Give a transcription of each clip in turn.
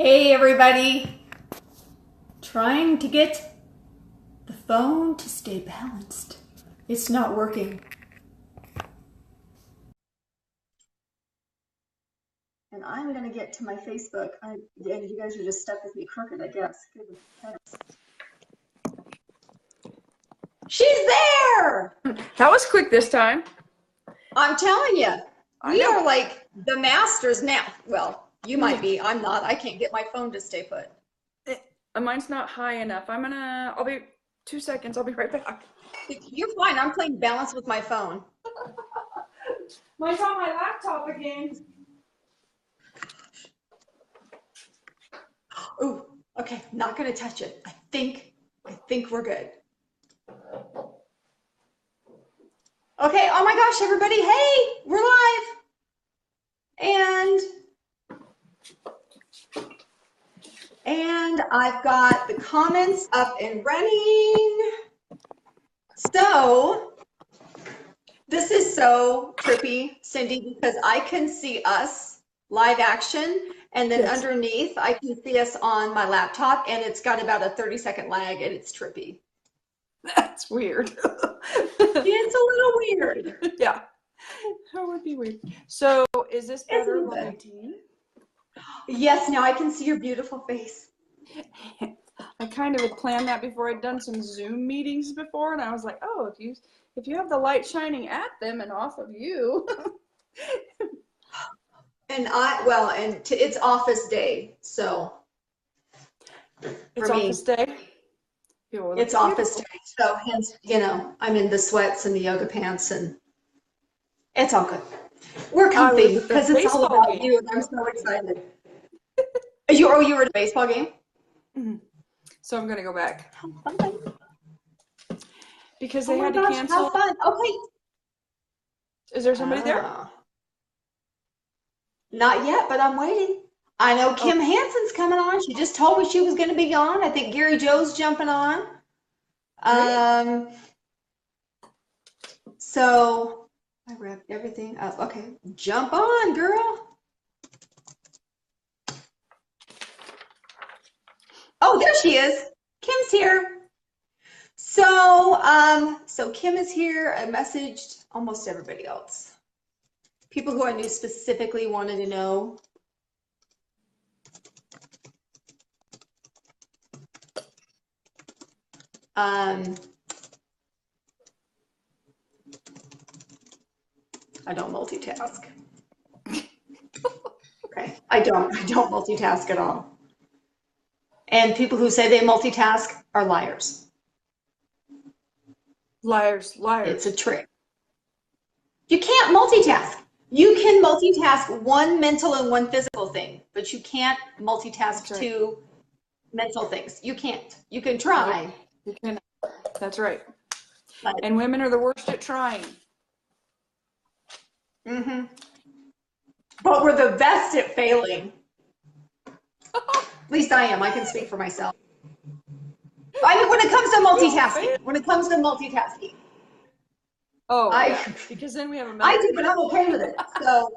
Hey everybody! Trying to get the phone to stay balanced. It's not working. And I'm gonna get to my Facebook. And you guys are just stuck with me crooked, I guess. She's there! That was quick this time. I'm telling you, we know. are like the masters now. Well, you might be. I'm not. I can't get my phone to stay put. Mine's not high enough. I'll be 2 seconds. I'll be right back. You're fine. I'm playing balance with my phone. Mine's on my laptop again. Ooh, okay. Not gonna touch it. I think we're good. Okay, oh my gosh, everybody, hey, we're live. And I've got the comments up and running. So, this is so trippy, Cindy, because I can see us live action, and then underneath, I can see us on my laptop, and it's got about a 30-second lag, and it's trippy. That's weird. It's a little weird. Yeah, that would be weird. So, is this better, 118? Yes, now I can see your beautiful face. I kind of had planned that before. I'd done some Zoom meetings before, and I was like, oh, if you have the light shining at them and off of you. And it's office day, so. It's office day? It's office day, so hence, I'm in the sweats and the yoga pants, and it's all good. We're comfy because it's all about you, and I'm so excited. You were at a baseball game? Mm-hmm. So I'm gonna go back because they had to cancel. How fun! Okay. Is there somebody there? Not yet, but I'm waiting. I know Kim Hansen's coming on. She just told me she was going to be on. I think Gary Joe's jumping on. So I wrapped everything up. Okay, jump on, girl. Oh, there she is. Kim's here. So Kim is here. I messaged almost everybody else. People who I knew specifically wanted to know. I don't multitask. Okay, I don't multitask at all. And people who say they multitask are liars. Liars. It's a trick. You can't multitask. You can multitask one mental and one physical thing, but you can't multitask two mental things. You can't. You can try. You can. That's right. And women are the worst at trying. Mm-hmm. But we're the best at failing. At least I am. I can speak for myself. I mean, when it comes to multitasking. Oh, because then we have a I do, but I'm okay with it. So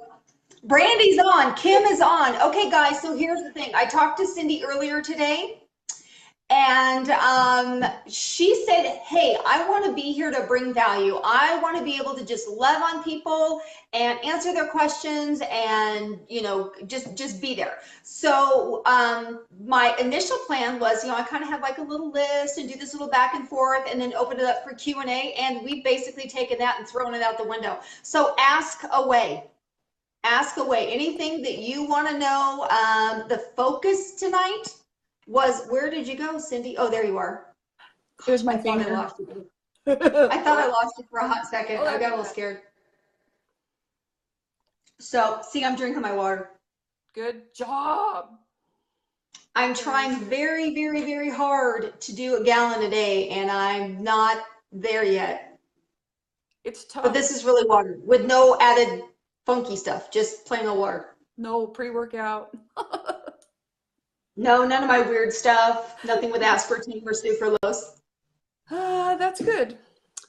Brandy's on. Kim is on. Okay, guys, so here's the thing. I talked to Cindy earlier today, and she said, hey, I want to be here to bring value. I want to be able to just love on people and answer their questions and, just be there. So my initial plan was, I kind of have like a little list and do this little back and forth and then open it up for Q&A. And we've basically taken that and thrown it out the window. So ask away. Ask away. Anything that you want to know. The focus tonight was, where did you go, Cindy? Oh, there you are. It was my finger. I lost you. I thought I lost you for a hot second. I got a little scared. So, see, I'm drinking my water. Good job. I'm trying very, very, very hard to do a gallon a day, and I'm not there yet. It's tough. But this is really water with no added funky stuff, just plain old water. No pre-workout. No, none of my weird stuff. Nothing with aspartame or sucralose. That's good.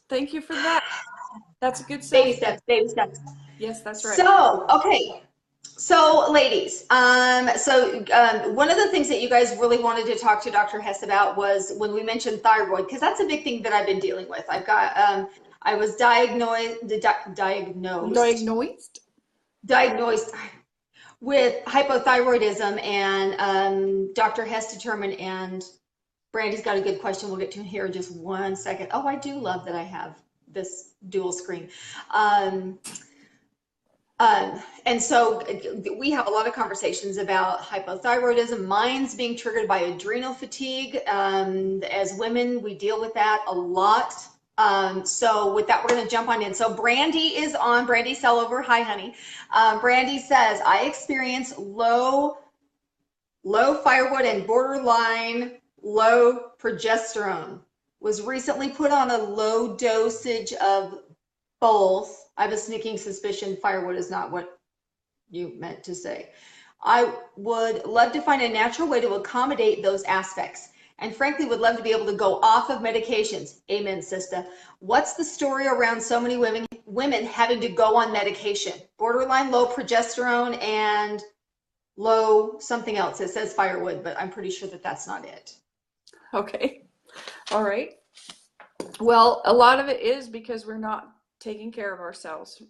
Thank you for that. That's a good baby steps. Baby steps. Yes, that's right. So, okay. So, ladies, one of the things that you guys really wanted to talk to Dr. Hess about was when we mentioned thyroid, because that's a big thing that I've been dealing with. I was Diagnosed? diagnosed with hypothyroidism, and Dr. Hess determined, and Brandy's got a good question. We'll get to here in just 1 second. Oh, I do love that I have this dual screen. Um, and so we have a lot of conversations about hypothyroidism. Mine's being triggered by adrenal fatigue. As women, we deal with that a lot. So with that, we're going to jump on in. So Brandy is on. Brandy Sellover. Hi, honey. Brandy says, I experience low thyroid and borderline low progesterone. Was recently put on a low dosage of both. I have a sneaking suspicion firewood is not what you meant to say. I would love to find a natural way to accommodate those aspects, and frankly would love to be able to go off of medications. Amen, sister. What's the story around so many women having to go on medication? Borderline low progesterone and low something else. It says firewood, but I'm pretty sure that that's not it. Okay. All right. Well, a lot of it is because we're not taking care of ourselves.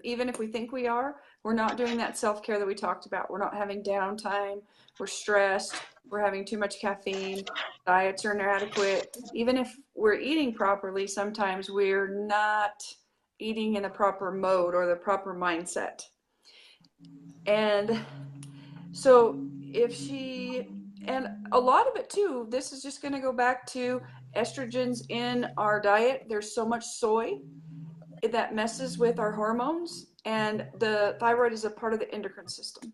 Even if we think we are, we're not doing that self-care that we talked about. We're not having downtime. We're stressed. We're having too much caffeine. Diets are inadequate. Even if we're eating properly, sometimes we're not eating in the proper mode or the proper mindset. And so and a lot of it too, this is just going to go back to estrogens in our diet. There's so much soy that messes with our hormones, and the thyroid is a part of the endocrine system.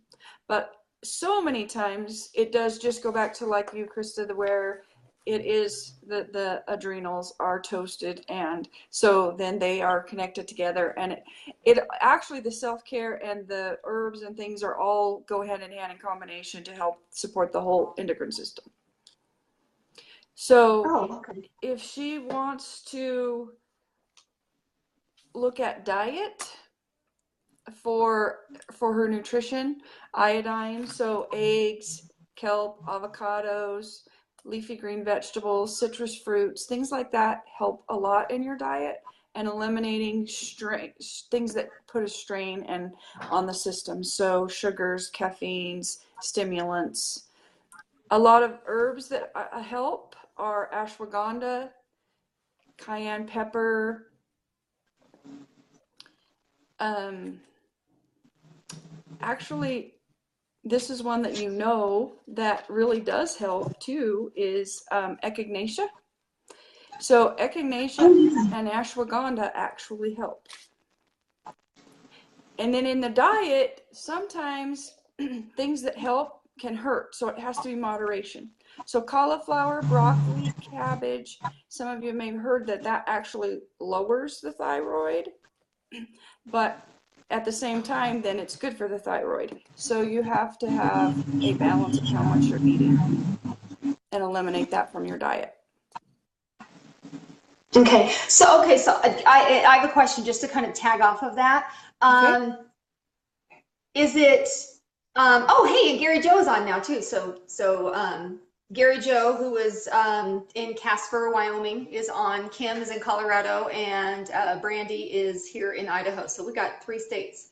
But so many times it does just go back to, like you, Krista, where it is the adrenals are toasted, and so then they are connected together, and it actually, the self-care and the herbs and things are all go hand in hand in combination to help support the whole endocrine system. So okay. if she wants to look at diet for her nutrition, iodine, so eggs, kelp, avocados, leafy green vegetables, citrus fruits, things like that help a lot in your diet, and eliminating things that put a strain on the system. So sugars, caffeines, stimulants. A lot of herbs that help are ashwagandha, cayenne pepper, actually, this is one that that really does help too, is echinacea. So echinacea and ashwagandha actually help. And then in the diet, sometimes things that help can hurt, so it has to be moderation. So cauliflower, broccoli, cabbage, some of you may have heard that actually lowers the thyroid, but at the same time, then it's good for the thyroid. So you have to have a balance of how much you're eating and eliminate that from your diet. Okay, so I have a question just to kind of tag off of that. Okay. Is it? Oh, hey, and Gary Joe is on now too. Gary Joe, who is in Casper, Wyoming, is on. Kim is in Colorado, and Brandy is here in Idaho. So we got 3 states.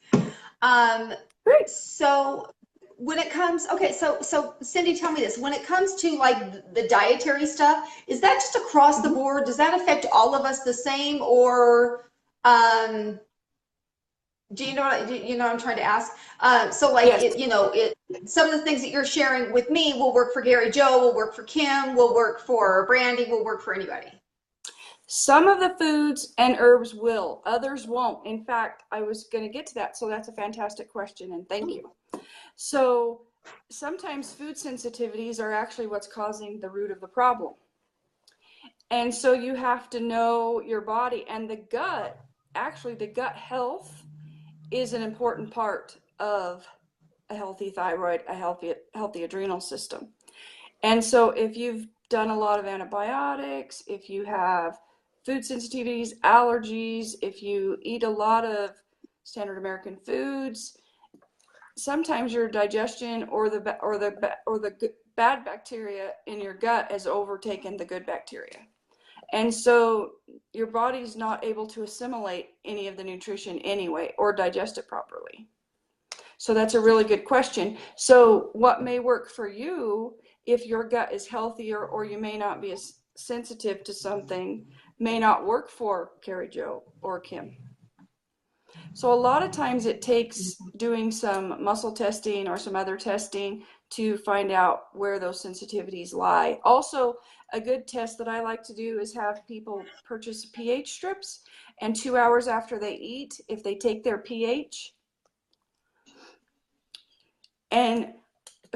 Great. So when it comes, okay, so Cindy, tell me this. When it comes to like the dietary stuff, is that just across the board? Does that affect all of us the same, or do you know what I'm trying to ask? So like, Yes. some of the things that you're sharing with me will work for Gary Joe, will work for Kim, will work for Brandy, will work for anybody. Some of the foods and herbs will, others won't. In fact, I was going to get to that, so that's a fantastic question, and thank you. So sometimes food sensitivities are actually what's causing the root of the problem. And so you have to know your body, and the gut health is an important part of a healthy thyroid, a healthy adrenal system. And so if you've done a lot of antibiotics, if you have food sensitivities, allergies, if you eat a lot of standard American foods, sometimes your digestion or the bad bacteria in your gut has overtaken the good bacteria. And so your body's not able to assimilate any of the nutrition anyway or digest it properly. So that's a really good question. So what may work for you if your gut is healthier or you may not be as sensitive to something may not work for Carrie Jo or Kim. So a lot of times it takes doing some muscle testing or some other testing to find out where those sensitivities lie. Also, a good test that I like to do is have people purchase pH strips, and 2 hours after they eat, if they take their pH and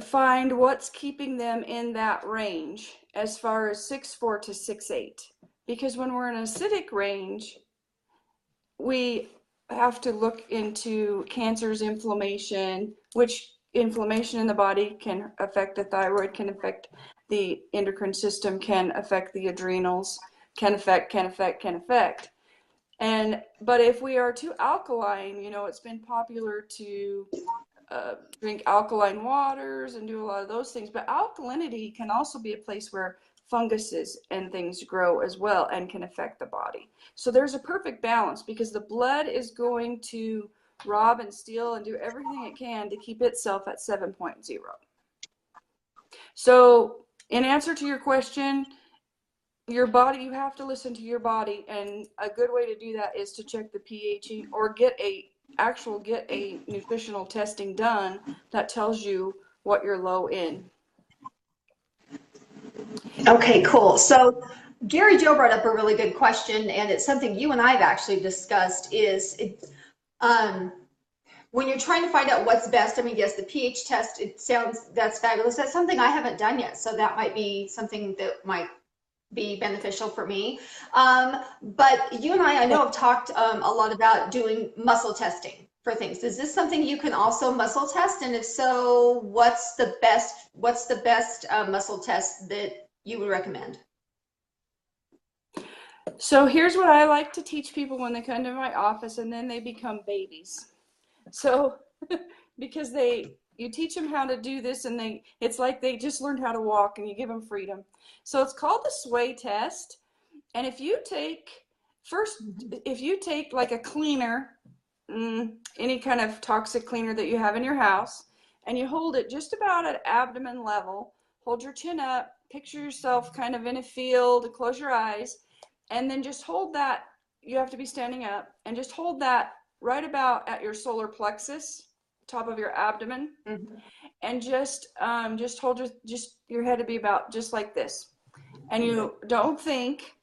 find what's keeping them in that range as far as 6.4 to 6.8. Because when we're in an acidic range, we have to look into cancers, inflammation, which inflammation in the body can affect the thyroid, can affect the endocrine system, can affect the adrenals, can affect. But if we are too alkaline, it's been popular to drink alkaline waters and do a lot of those things. But alkalinity can also be a place where funguses and things grow as well and can affect the body. So there's a perfect balance because the blood is going to rob and steal and do everything it can to keep itself at 7.0. So in answer to your question, your body, you have to listen to your body, and a good way to do that is to check the pH or get a nutritional testing done that tells you what you're low in. Okay, cool. So Gary Joe brought up a really good question, and it's something you and I have actually discussed when you're trying to find out what's best. I mean, yes, the pH test, that's fabulous. That's something I haven't done yet. So that might be something that might be beneficial for me. But you and I know have talked a lot about doing muscle testing for things. Is this something you can also muscle test? And if so, what's the best muscle test that you would recommend? So here's what I like to teach people when they come to my office, and then they become babies. So because you teach them how to do this, and it's like they just learned how to walk, and you give them freedom. So it's called the sway test. And if you take like a cleaner, any kind of toxic cleaner that you have in your house, and you hold it just about at abdomen level, hold your chin up, picture yourself kind of in a field, close your eyes, and then just hold that. You have to be standing up, and just hold that right about at your solar plexus, top of your abdomen, and just hold your head to be about just like this, and you don't think,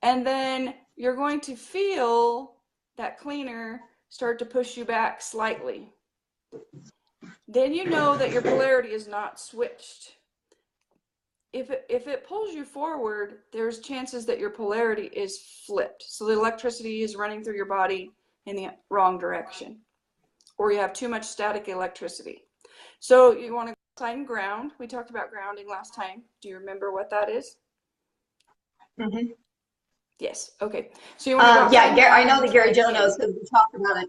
and then you're going to feel that cleaner start to push you back slightly. Then you know that your polarity is not switched. If it pulls you forward, there's chances that your polarity is flipped. So the electricity is running through your body in the wrong direction, or you have too much static electricity. So you want to go outside and ground. We talked about grounding last time. Do you remember what that is? Mm-hmm. Yes. Okay. So you want to go outside. Yeah, I know that Gary Joe knows because we talked about it.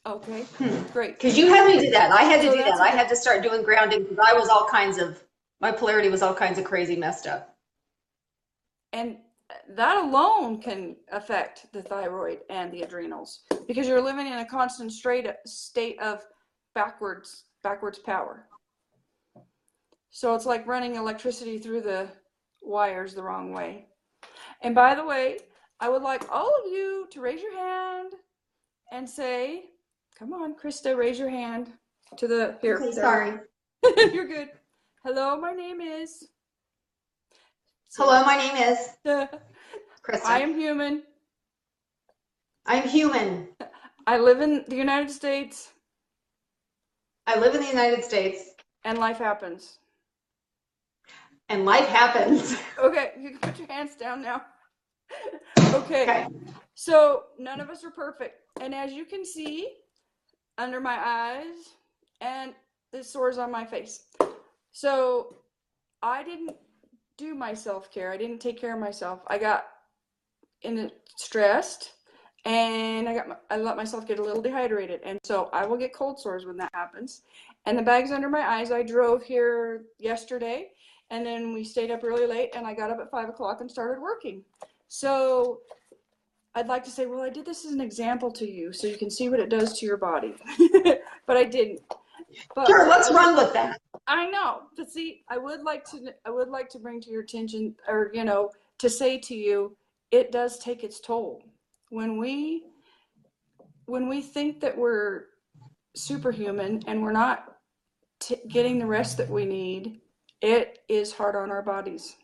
Okay, great. Because you had me do that. I had to do that. I had to start doing grounding because my polarity was all kinds of crazy messed up. And that alone can affect the thyroid and the adrenals because you're living in a constant state of backwards power. So it's like running electricity through the wires the wrong way. And by the way, I would like all of you to raise your hand and say, come on, Krista, raise your hand to the here. Okay, sorry. You're good. Hello, my name is. Hello, my name is Krista. I am human. I'm human. I live in the United States. I live in the United States. And life happens. And life happens. Okay, you can put your hands down now. Okay. So none of us are perfect. And as you can see, under my eyes, and the sores on my face. So I didn't do my self-care. I didn't take care of myself. I got stressed, and I let myself get a little dehydrated, and so I will get cold sores when that happens. And the bag's under my eyes. I drove here yesterday, and then we stayed up really late, and I got up at 5 o'clock and started working. So I'd like to say, well, I did this as an example to you so you can see what it does to your body. But I didn't. But sure, let's run with that. I know. But see, I would like to bring to your attention, or to say to you, it does take its toll. When we think that we're superhuman and we're not getting the rest that we need, it is hard on our bodies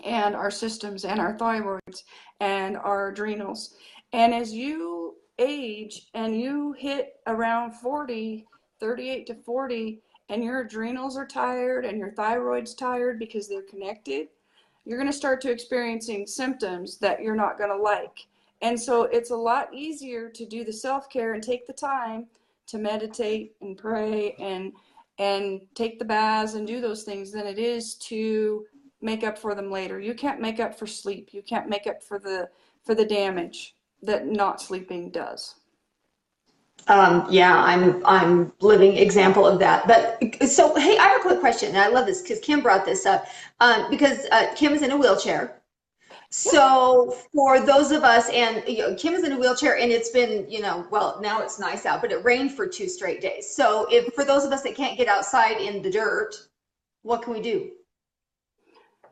and our systems and our thyroids and our adrenals. And as you age and you hit around 40, 38 to 40, and your adrenals are tired and your thyroid's tired because they're connected, you're going to start to experiencing symptoms that you're not going to like. And so it's a lot easier to do the self-care and take the time to meditate and pray and take the baths and do those things than it is to make up for them later. You can't make up for sleep. You can't make up for the damage that not sleeping does. Yeah, I'm living example of that. But so, hey, I have a quick question, and I love this because Kim brought this up, because Kim is in a wheelchair. So for those of us, and Kim is in a wheelchair, and it's been, well, now it's nice out, but it rained for 2 straight days. So if for those of us that can't get outside in the dirt, what can we do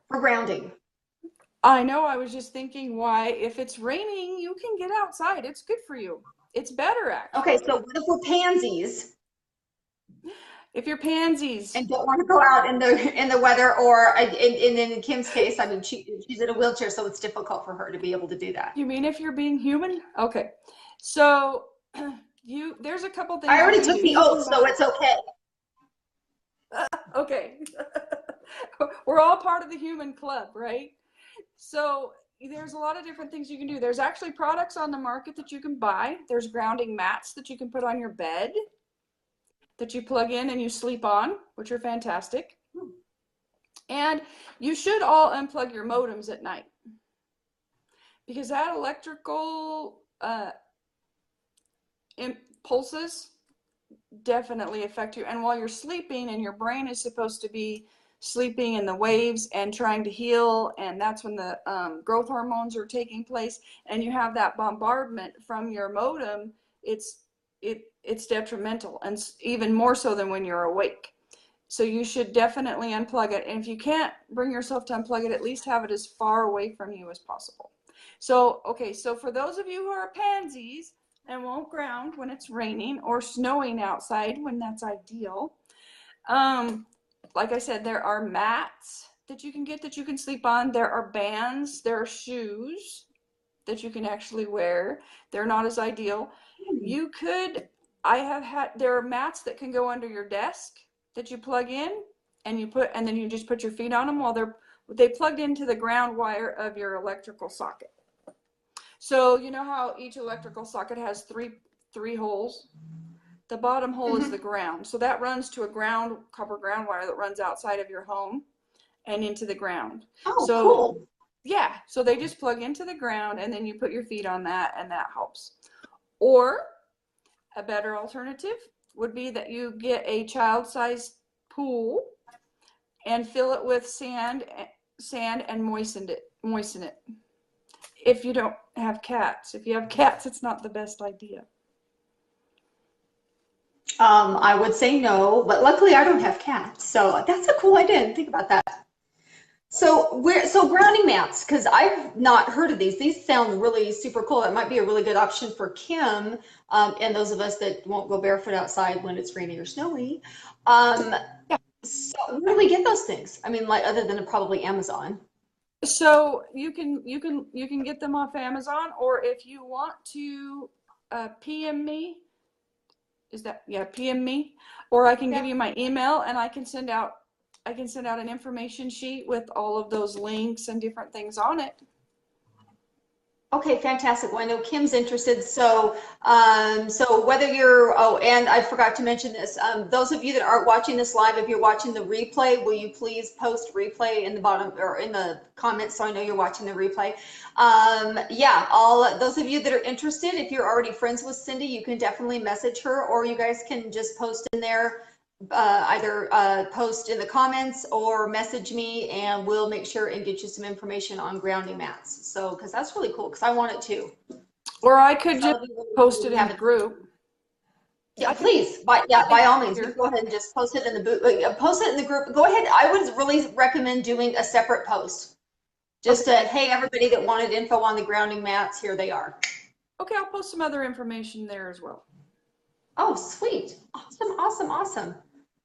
for grounding? I know. I was just thinking, why, if it's raining, you can get outside. It's good for you. It's better, actually. Okay, so what if we're pansies? If you're pansies and don't want to go out in the weather, or in Kim's case, I mean, she's in a wheelchair, so it's difficult for her to be able to do that. You mean if you're being human? Okay, so there's a couple things. I already took the oath, so it's okay. Okay. We're all part of the human club, right? So there's a lot of different things you can do. There's actually products on the market that you can buy. There's grounding mats that you can put on your bed that you plug in and you sleep on, which are fantastic. And you should all unplug your modems at night, because that electrical impulses definitely affect you. And while you're sleeping, and your brain is supposed to be sleeping in the waves and trying to heal, and that's when the growth hormones are taking place, and you have that bombardment from your modem, it's detrimental, and even more so than when you're awake. So you should definitely unplug it. And if you can't bring yourself to unplug it, at least have it as far away from you as possible. So, okay, so for those of you who are pansies and won't ground when it's raining or snowing outside, when that's ideal, like I said, there are mats that you can get that you can sleep on. There are bands, there are shoes that you can actually wear. They're not as ideal. You could, there are mats that can go under your desk that you plug in, and then you just put your feet on them while they plugged into the ground wire of your electrical socket. So you know how each electrical socket has three holes? The bottom hole is the ground. So that runs to a copper ground wire that runs outside of your home and into the ground. Oh, so cool. Yeah, so they just plug into the ground, and then you put your feet on that, and that helps. Or a better alternative would be that you get a child-sized pool and fill it with sand and moisten it. If you don't have cats. If you have cats, it's not the best idea. I would say no, but luckily I don't have cats, so that's a cool idea. I didn't think about that. So grounding mats, because I've not heard of these. These sound really super cool. That might be a really good option for Kim, and those of us that won't go barefoot outside when it's rainy or snowy. Yeah. So where do we get those things? I mean, like, other than probably Amazon. So you can get them off Amazon, or if you want to PM me. PM me, or I can give you my email, and I can send out an information sheet with all of those links and different things on it. Okay, fantastic. Well, I know Kim's interested. So whether you're, oh, and I forgot to mention this. Those of you that aren't watching this live, if you're watching the replay, will you please post replay in the bottom or in the comments so I know you're watching the replay? Yeah, all those of you that are interested, if you're already friends with Cindy, you can definitely message her, or you guys can just post in there, either post in the comments or message me, and we'll make sure and get you some information on grounding mats. So, because that's really cool, because I want it too. Or I could Some just of you post it in have the it. group. Yeah, I can please. By all means, you go ahead and just post it in the post it in the group. Go ahead. I would really recommend doing a separate post. okay. Just to, hey, everybody that wanted info on the grounding mats, here they are. Okay, I'll post some other information there as well. Oh, sweet. Awesome, awesome, awesome.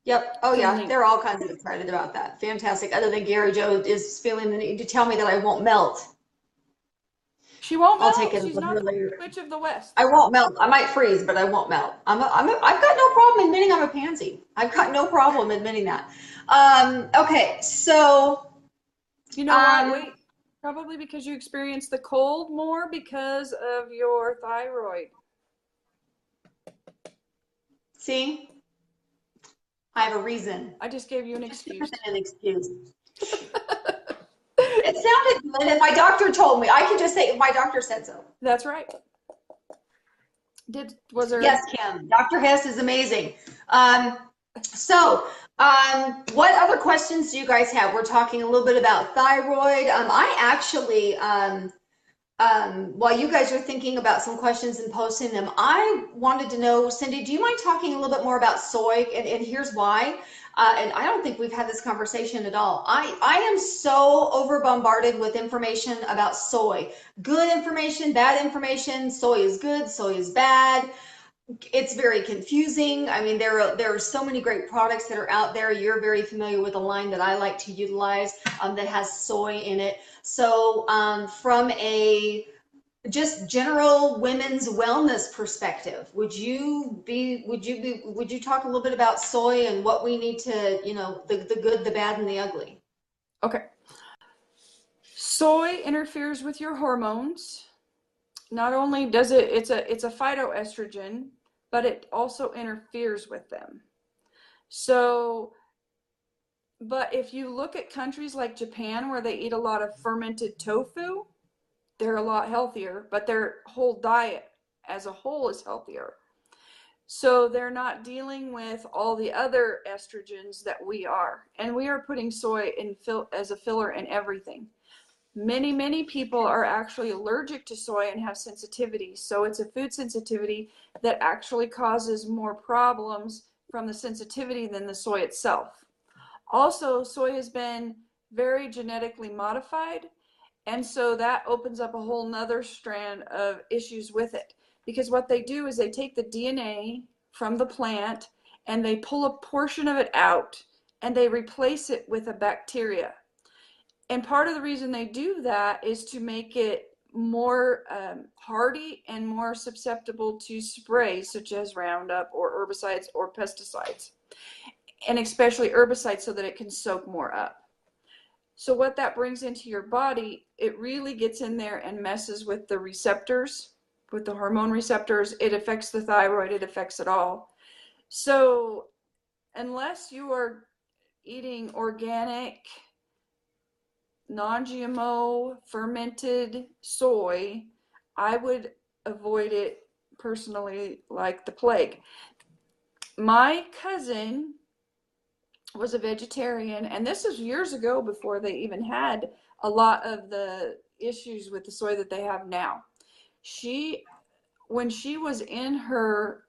Yep. Oh, Some yeah. link. They're all kinds of excited about that. Fantastic. Other than Gary Joe is feeling the need to tell me that I won't melt. She won't I'll take melt. it a She's little not bit the later. witch of the West. I won't melt. I might freeze, but I won't melt. I've got no problem admitting I'm a pansy. I've got no problem admitting that. Okay. So, You know why? Wait, probably because you experience the cold more because of your thyroid. see, I have a reason. I just gave you an excuse. An excuse. It sounded good, and my doctor told me. I can just say, my doctor said so. That's right. Was there? Yes, Kim. Dr. Hess is amazing. What other questions do you guys have? We're talking a little bit about thyroid. I actually, while you guys are thinking about some questions and posting them, I wanted to know, Cindy, do you mind talking a little bit more about soy? And here's why. And I don't think we've had this conversation at all. I am so over bombarded with information about soy. Good information, bad information. Soy is good, soy is bad. It's very confusing. I mean, there are so many great products that are out there. You're very familiar with a line that I like to utilize that has soy in it. So from a just general women's wellness perspective, would you talk a little bit about soy and what we need to, the good, the bad, and the ugly? Okay. Soy interferes with your hormones. Not only does it's a phytoestrogen, but it also interferes with them. So, but if you look at countries like Japan where they eat a lot of fermented tofu, they're a lot healthier, but their whole diet as a whole is healthier. So they're not dealing with all the other estrogens that we are. And we are putting soy in as a filler in everything. Many people are actually allergic to soy and have sensitivity. So it's a food sensitivity that actually causes more problems from the sensitivity than the soy itself. Also, soy has been very genetically modified, and so that opens up a whole nother strand of issues with it. Because what they do is they take the DNA from the plant and they pull a portion of it out and they replace it with a bacteria. And part of the reason they do that is to make it more hardy and more susceptible to sprays such as Roundup or herbicides or pesticides, and especially herbicides so that it can soak more up. So what that brings into your body, it really gets in there and messes with the receptors, with the hormone receptors. It affects the thyroid, it affects it all. So unless you are eating organic, non-GMO fermented soy, I would avoid it personally like the plague. My cousin was a vegetarian, and this was years ago before they even had a lot of the issues with the soy that they have now. When she was in her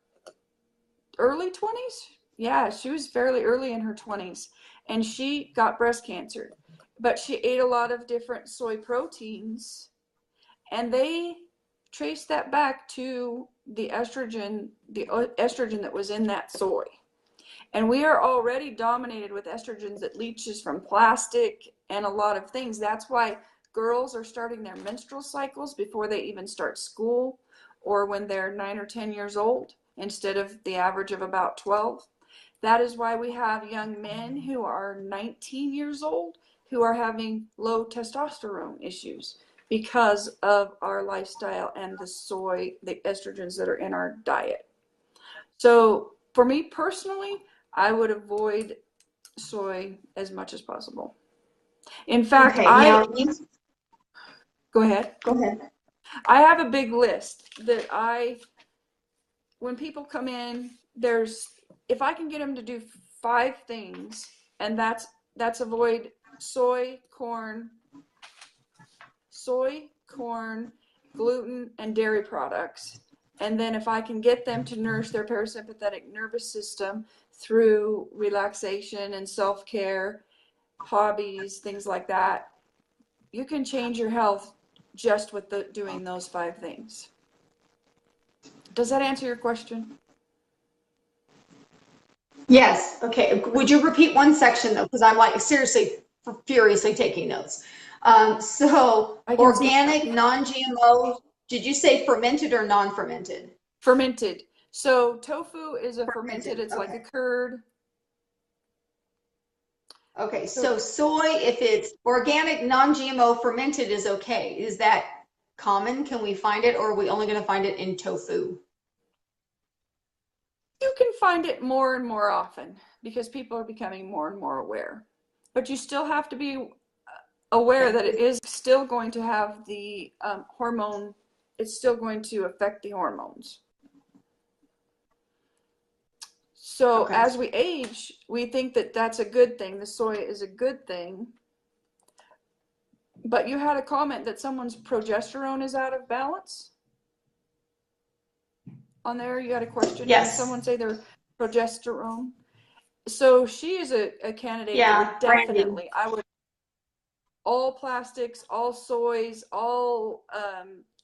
early 20s, yeah, she was fairly early in her 20s, and she got breast cancer. But she ate a lot of different soy proteins, and they traced that back to the estrogen that was in that soy. And we are already dominated with estrogens that leaches from plastic and a lot of things. That's why girls are starting their menstrual cycles before they even start school, or when they're 9 or 10 years old instead of the average of about 12. That is why we have young men who are 19 years old who are having low testosterone issues, because of our lifestyle and the estrogens that are in our diet. So for me personally, I would avoid soy as much as possible. In fact, Okay, now go ahead. go ahead. I have a big list that when people come in, if I can get them to do 5 things, and that's avoid soy, corn, gluten, and dairy products. And then if I can get them to nourish their parasympathetic nervous system through relaxation and self-care, hobbies, things like that, you can change your health just with doing those 5 things. Does that answer your question? Yes. Okay. Would you repeat one section though? Because I'm like seriously furiously taking notes. So I can see organic, non-GMO. Did you say fermented or non-fermented? fermented. So tofu is a fermented. Fermented. It's like Okay. a curd. Okay. So So soy, if it's organic, non-GMO, fermented is okay. Is that common? Can we find it, or are we only going to find it in tofu? you can find it more and more often because people are becoming more and more aware. But you still have to be aware Okay. that it is still going to have the hormone, it's still going to affect the hormones. So Okay. as we age, we think that that's a good thing. The soy is a good thing. But you had a comment that someone's progesterone is out of balance on there. You had a question. Did Yes. someone say their progesterone? So she is a candidate that would Yeah, Brandy. definitely, I would, all plastics, all soys, all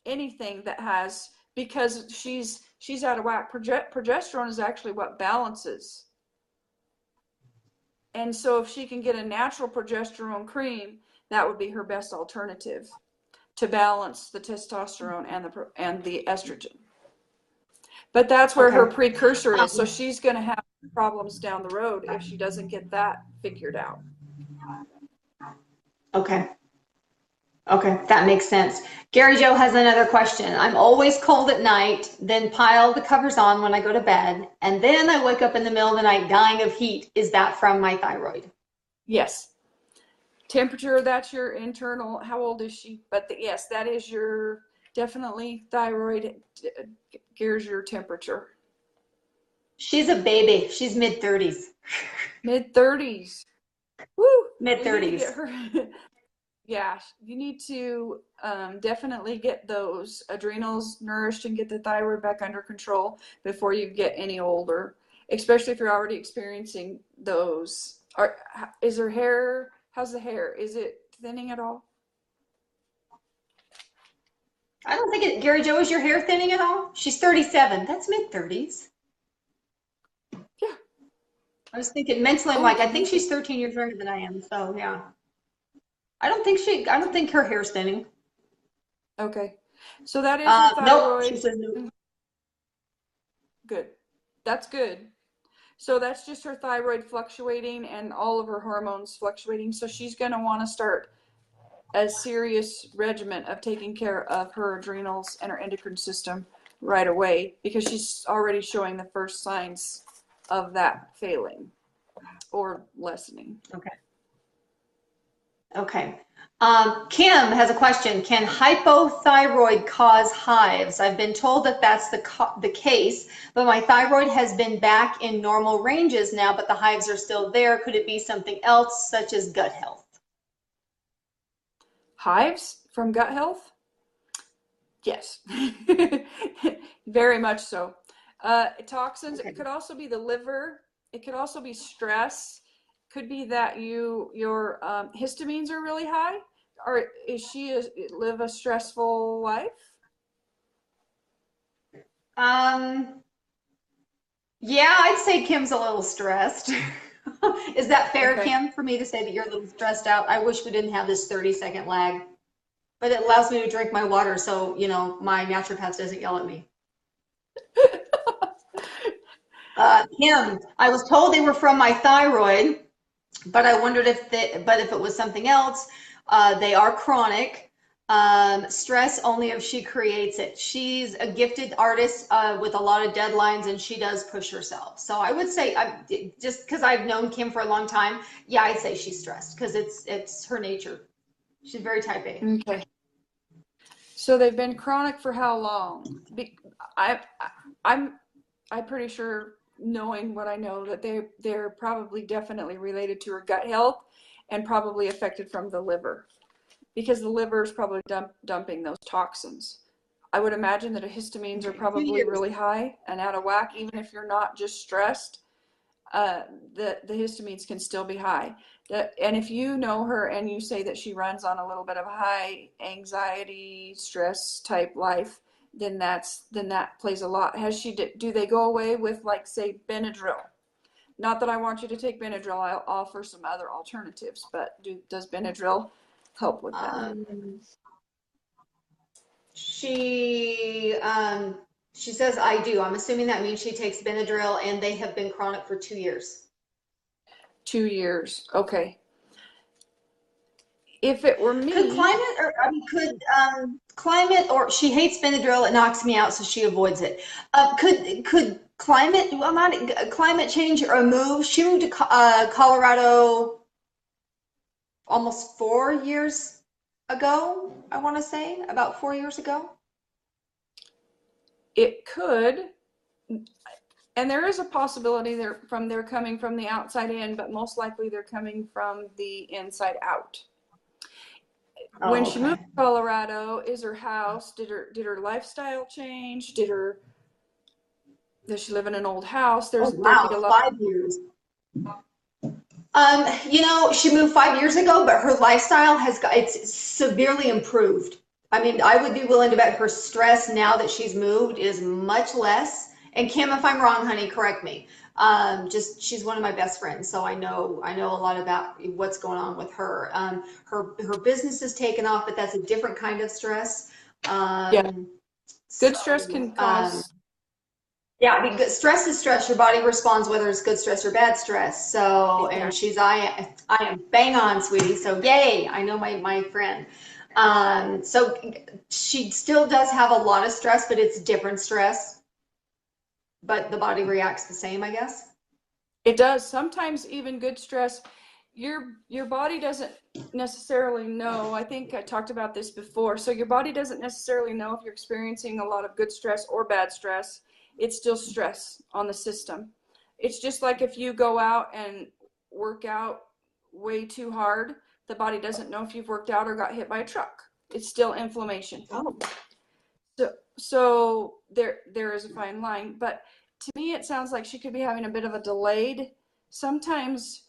anything that has, because she's out of whack. Progesterone is actually what balances. And so if she can get a natural progesterone cream, that would be her best alternative to balance the testosterone and the estrogen. But that's where her Okay. precursor is. So Um, she's going to have problems down the road if she doesn't get that figured out. okay. Okay, that makes sense. Gary Joe has another question. I'm always cold at night, then pile the covers on when I go to bed, and then I wake up in the middle of the night dying of heat. Is that from my thyroid? Yes. Temperature, that's your internal. How old is she? But yes, that is your definitely thyroid gears your temperature. She's a baby. She's mid 30s. Mid 30s. Woo! Mid We need to 30s. get her. Yeah, you need to definitely get those adrenals nourished and get the thyroid back under control before you get any older, especially if you're already experiencing those. Is her hair, how's the hair? Is it thinning at all? I don't think it, Gary Joe, is your hair thinning at all? She's 37. That's mid 30s. Yeah. I was thinking mentally, I'm Oh, like, I think geez. she's 13 years younger than I am. So yeah. I don't think her hair's thinning. Okay. So that is her Nope. She thyroid. says no. Good. That's good. So that's just her thyroid fluctuating and all of her hormones fluctuating. So she's going to want to start a serious regimen of taking care of her adrenals and her endocrine system right away because she's already showing the first signs of that failing or lessening. Okay. Okay. Kim has a question. Can hypothyroid cause hives? I've been told that that's the case, but my thyroid has been back in normal ranges now, but the hives are still there. Could it be something else, such as gut health? Hives from gut health? Yes. Very much so. Toxins, Okay. it could also be the liver. It could also be stress. Could be that your histamines are really high. Or is she live a stressful life? Yeah, I'd say Kim's a little stressed. Is that fair, Okay. Kim, for me to say that you're a little stressed out? I wish we didn't have this 30-second lag, but it allows me to drink my water so, you know, my naturopath doesn't yell at me. Kim, I was told they were from my thyroid, but I wondered if it was something else. They are chronic. Stress only if she creates it. She's a gifted artist with a lot of deadlines, and she does push herself. So I would say, just because I've known Kim for a long time, yeah, I'd say she's stressed because it's her nature. She's very type A. Okay. So they've been chronic for how long? I, I'm pretty sure, knowing what I know, that they're probably definitely related to her gut health and probably affected from the liver, because the liver is probably dumping those toxins. I would imagine that histamines are Okay, probably really high and out of whack, even if you're not just stressed. The histamines can still be high. And if you know her and you say that she runs on a little bit of a high anxiety, stress type life, then that plays a lot. Do they go away with, like, say, Benadryl? Not that I want you to take Benadryl. I'll offer some other alternatives, but does Benadryl help with that? She says I do. I'm assuming that means she takes Benadryl, and they have been chronic for 2 years. 2 years. Okay. If it were me, Could climate, or she hates Benadryl, it knocks me out, so she avoids it. Could climate, well, not climate change or a move? She moved to Colorado almost 4 years ago, I want to say, about 4 years ago. it could, and there is a possibility they're coming from the outside in, but most likely they're coming from the inside out. Oh, When she okay. moved to Colorado, is her house, did her lifestyle change? Does she live in an old house? Oh, There'd be wow, a lot. 5 years. She moved 5 years ago, but her lifestyle it's severely improved. I mean, I would be willing to bet her stress now that she's moved is much less. And Kim, if I'm wrong, honey, correct me. Just she's one of my best friends, so I know a lot about what's going on with her. Her business has taken off, but that's a different kind of stress. Yeah, Um, good stress so can cause. yeah, I mean, stress is stress. Your body responds whether it's good stress or bad stress. So, and Exactly. I am bang on, sweetie. So, yay! I know my friend. So she still does have a lot of stress, but it's different stress. But the body reacts the same, I guess. It does. Sometimes even good stress, your body doesn't necessarily know. I think I talked about this before. So your body doesn't necessarily know if you're experiencing a lot of good stress or bad stress. It's still stress on the system. It's just like if you go out and work out way too hard, the body doesn't know if you've worked out or got hit by a truck. It's still inflammation. Oh, So there is a fine line, but to me it sounds like she could be having a bit of a delayed. Sometimes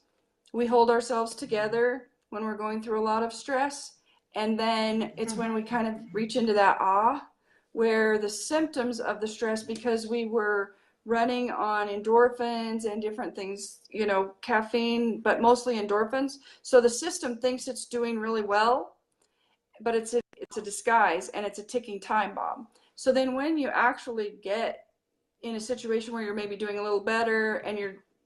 we hold ourselves together when we're going through a lot of stress, and then it's when we kind of reach into that awe, where the symptoms of the stress, because we were running on endorphins and different things, caffeine, but mostly endorphins. So the system thinks it's doing really well, but it's a disguise, and it's a ticking time bomb. So then when you actually get in a situation where you're maybe doing a little better, and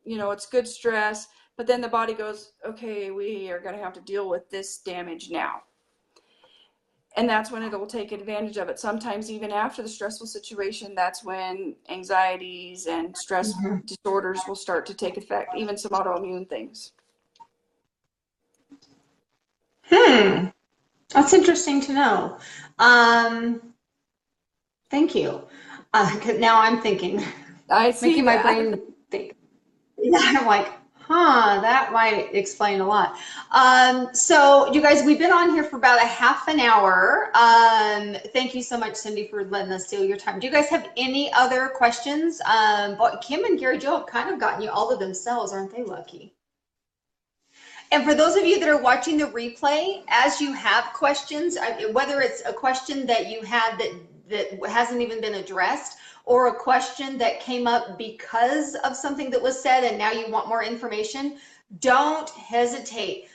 it's good stress, but then the body goes, okay, we are going to have to deal with this damage now. And that's when it'll take advantage of it. Sometimes even after the stressful situation, that's when anxieties and stress disorders will start to take effect, even some autoimmune things. That's interesting to know. Thank you. 'Cause now I'm thinking, I see making my that. brain think. Yeah, I'm like, that might explain a lot. So you guys, we've been on here for about a half an hour. Thank you so much, Cindy, for letting us steal your time. Do you guys have any other questions? But Kim and Gary Joe have kind of gotten you all to themselves, aren't they lucky? And for those of you that are watching the replay, as you have questions, whether it's a question that you had that hasn't even been addressed, or a question that came up because of something that was said and now you want more information, don't hesitate.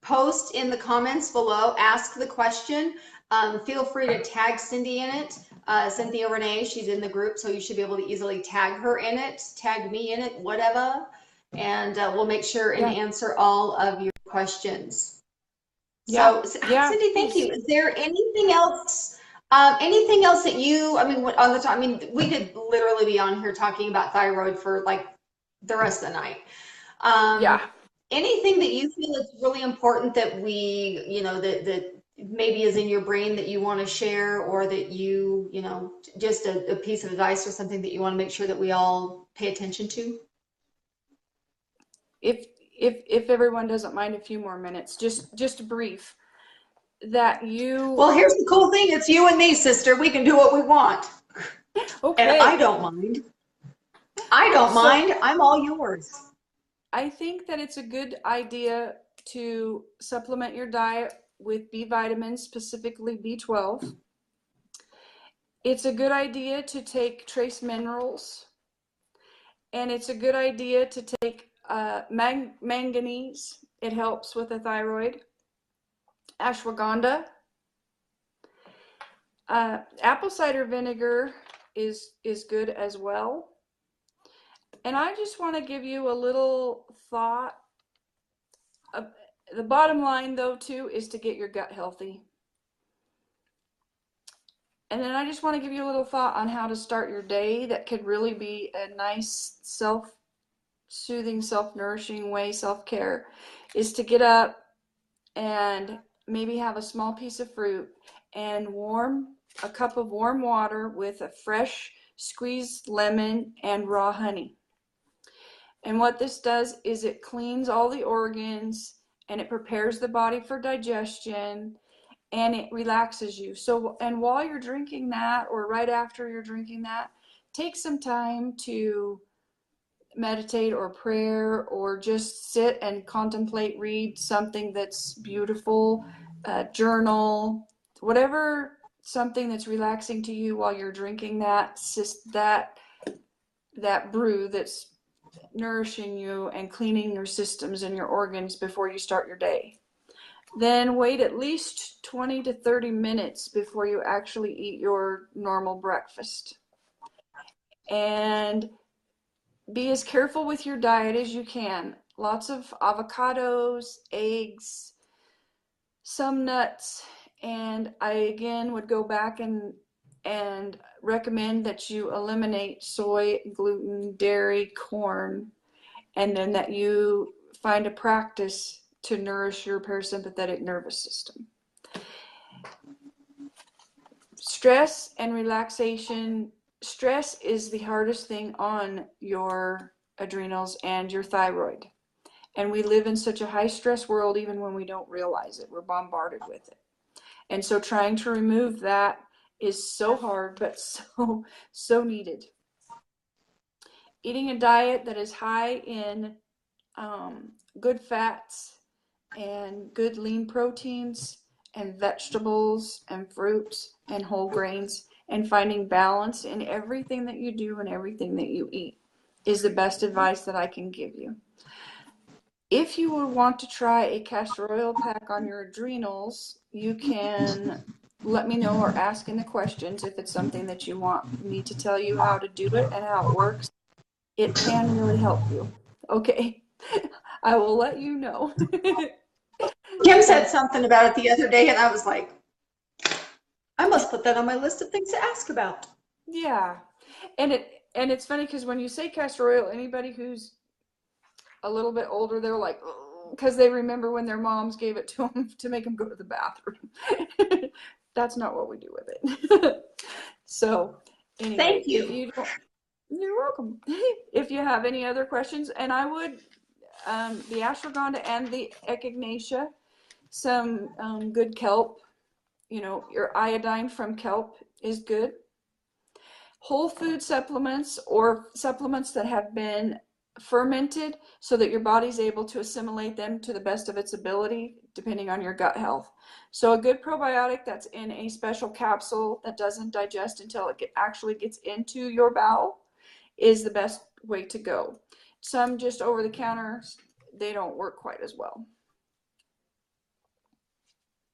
Post in the comments below, ask the question. Feel free to tag Cindy in it. Cynthia Rene, she's in the group, so you should be able to easily tag her in it, tag me in it, whatever. And we'll make sure and Yeah. answer all of your questions. Yeah. So, Yeah, Cindy, thank you. please. Is there anything else that you, I mean, on the time, I mean, we could literally be on here talking about thyroid for like the rest of the night. Um, Yeah. anything that you feel is really important that we, that maybe is in your brain that you want to share, or that just a piece of advice or something that you want to make sure that we all pay attention to? If if everyone doesn't mind a few more minutes, just brief that you Well, here's the cool thing. It's you and me, sister. We can do what we want. And I okay. don't mind. I don't So mind. I'm all yours. I think that it's a good idea to supplement your diet with B vitamins, specifically B12. It's a good idea to take trace minerals, and it's a good idea to take manganese. It helps with the thyroid. Ashwagandha. Apple cider vinegar is good as well. And I just want to give you a little thought. The bottom line, though, too, is to get your gut healthy. And then I just want to give you a little thought on how to start your day that could really be a nice self-soothing, self-nourishing way, self-care, is to get up and maybe have a small piece of fruit and warm a cup of warm water with a fresh squeezed lemon and raw honey. And what this does is it cleans all the organs and it prepares the body for digestion and it relaxes you. So, and while you're drinking that, or right after you're drinking that, take some time to meditate or prayer, or just sit and contemplate, read something that's beautiful, journal, whatever, something that's relaxing to you while you're drinking that brew that's nourishing you and cleaning your systems and your organs before you start your day. Then wait at least 20 to 30 minutes before you actually eat your normal breakfast. And be as careful with your diet as you can. Lots of avocados, eggs, some nuts, and I again would go back and recommend that you eliminate soy, gluten, dairy, corn, and then that you find a practice to nourish your parasympathetic nervous system. Stress and relaxation. Stress is the hardest thing on your adrenals and your thyroid. And we live in such a high stress world, even when we don't realize it. We're bombarded with it. And so trying to remove that is so hard, but so needed. Eating a diet that is high in good fats and good lean proteins and vegetables and fruits and whole grains, and finding balance in everything that you do and everything that you eat is the best advice that I can give you. If you would want to try a castor oil pack on your adrenals, you can let me know or ask in the questions if it's something that you want me to tell you how to do it and how it works. It can really help you. Okay, I will let you know. Kim said something about it the other day, and I was like, I must put that on my list of things to ask about. Yeah, and it's funny because when you say castor oil, anybody who's a little bit older, they're like, because they remember when their moms gave it to them to make them go to the bathroom. That's not what we do with it. So anyway, Thank if you. you don't, you're welcome. If you have any other questions, and I would, the ashwagandha and the echinacea, some good kelp, your iodine from kelp is good. Whole food supplements, or supplements that have been fermented so that your body's able to assimilate them to the best of its ability, depending on your gut health. So a good probiotic that's in a special capsule that doesn't digest until it actually gets into your bowel is the best way to go. Some just over the counter, they don't work quite as well.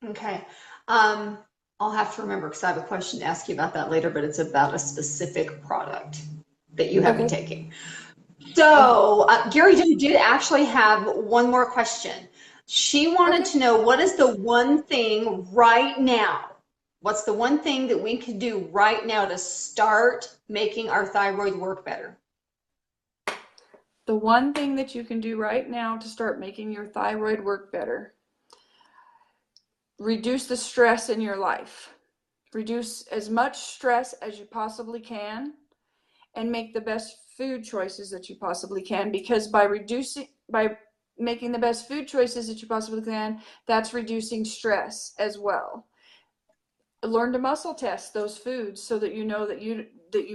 Okay. I'll have to remember because I have a question to ask you about that later, but it's about a specific product that you have been Okay. taking. Okay. So, Gary Joe did actually have one more question. She wanted Okay. to know, what is the one thing right now? What's the one thing that we could do right now to start making our thyroid work better? The one thing that you can do right now to start making your thyroid work better: reduce the stress in your life. Reduce as much stress as you possibly can, and make the best food choices that you possibly can, because by making the best food choices that you possibly can, that's reducing stress as well. Learn to muscle test those foods so that you know that you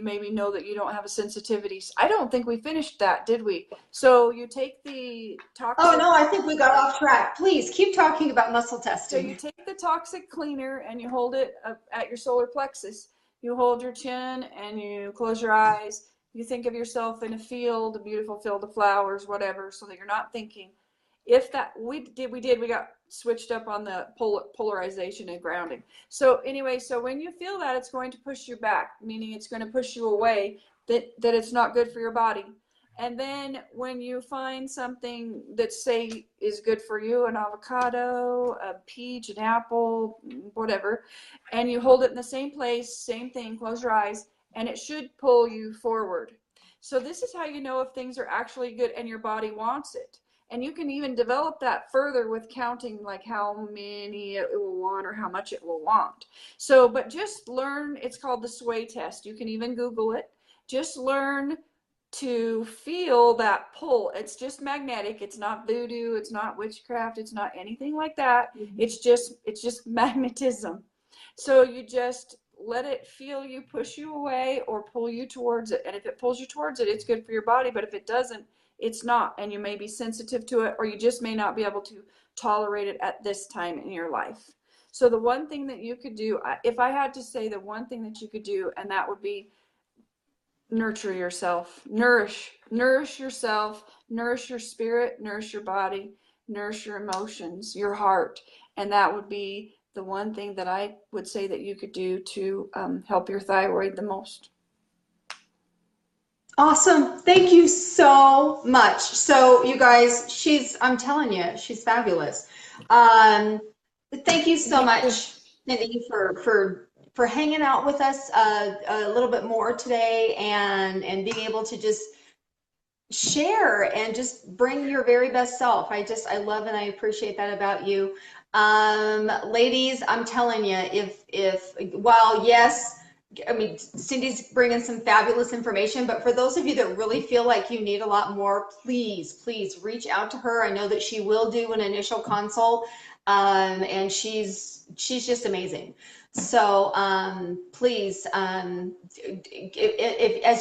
maybe know that you don't have a sensitivity. I don't think we finished that, did we? So you take the Oh toxic no, I think we got off track. Please keep talking about muscle So you testing. take the toxic cleaner and you hold it up at your solar plexus. You hold your chin and you close your eyes. You think of yourself in a field, a beautiful field of flowers, whatever, so that you're not thinking. If that we got switched up on the polarization and grounding. So anyway, so when you feel that, it's going to push you back, meaning it's going to push you away, that it's not good for your body. And then when you find something that, say, is good for you, an avocado, a peach, an apple, whatever, and you hold it in the same place, same thing, close your eyes, and it should pull you forward. So this is how you know if things are actually good and your body wants it. And you can even develop that further with counting, like how many it will want or how much it will want. So, but just learn, it's called the sway test. You can even Google it. Just learn to feel that pull. It's just magnetic. It's not voodoo. It's not witchcraft. It's not anything like that. It's just magnetism. So you just let it feel you, push you away, or pull you towards it. And if it pulls you towards it, it's good for your body. But if it doesn't, it's not. And you may be sensitive to it, or you just may not be able to tolerate it at this time in your life. So the one thing that you could do, if I had to say the one thing that you could do, and that would be nurture yourself, nourish yourself, nourish your spirit, nourish your body, nourish your emotions, your heart. And that would be the one thing that I would say that you could do to help your thyroid the most. Awesome. Thank you so much. So you guys, I'm telling you, she's fabulous. Um, thank you so Thank you. much, Cindy, for hanging out with us a little bit more today, and being able to just share and just bring your very best self. I love and I appreciate that about you. Ladies, I'm telling you, if while yes, I mean, Cindy's bringing some fabulous information, but for those of you that really feel like you need a lot more, please reach out to her. I know that she will do an initial consult, and she's just amazing. So please, as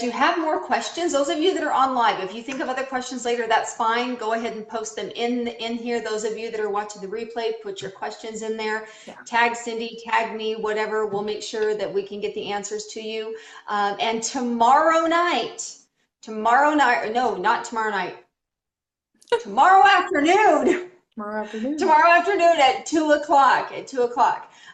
you have more questions, those of you that are on live, if you think of other questions later, that's fine. Go ahead and post them in here. Those of you that are watching the replay, put your questions in there. Yeah. Tag Cindy, tag me, whatever. We'll make sure that we can get the answers to you. And tomorrow night, no, not tomorrow night, tomorrow afternoon. Tomorrow afternoon. Tomorrow afternoon at 2 o'clock.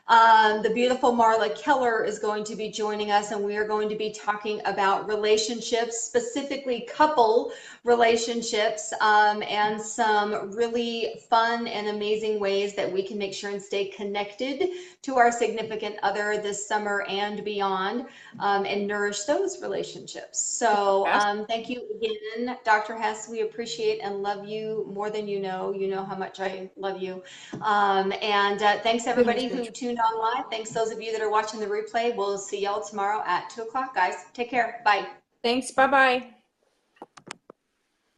The beautiful Marla Keller is going to be joining us, and we are going to be talking about relationships, specifically couple relationships, and some really fun and amazing ways that we can make sure and stay connected to our significant other this summer and beyond, and nourish those relationships. So thank you again, Dr. Hess. We appreciate and love you more than you know. You know how much I love you. And thanks everybody who tuned on live. Thanks those of you that are watching the replay. We'll see y'all tomorrow at 2 o'clock, guys. Take care. Bye. Thanks. Bye-bye.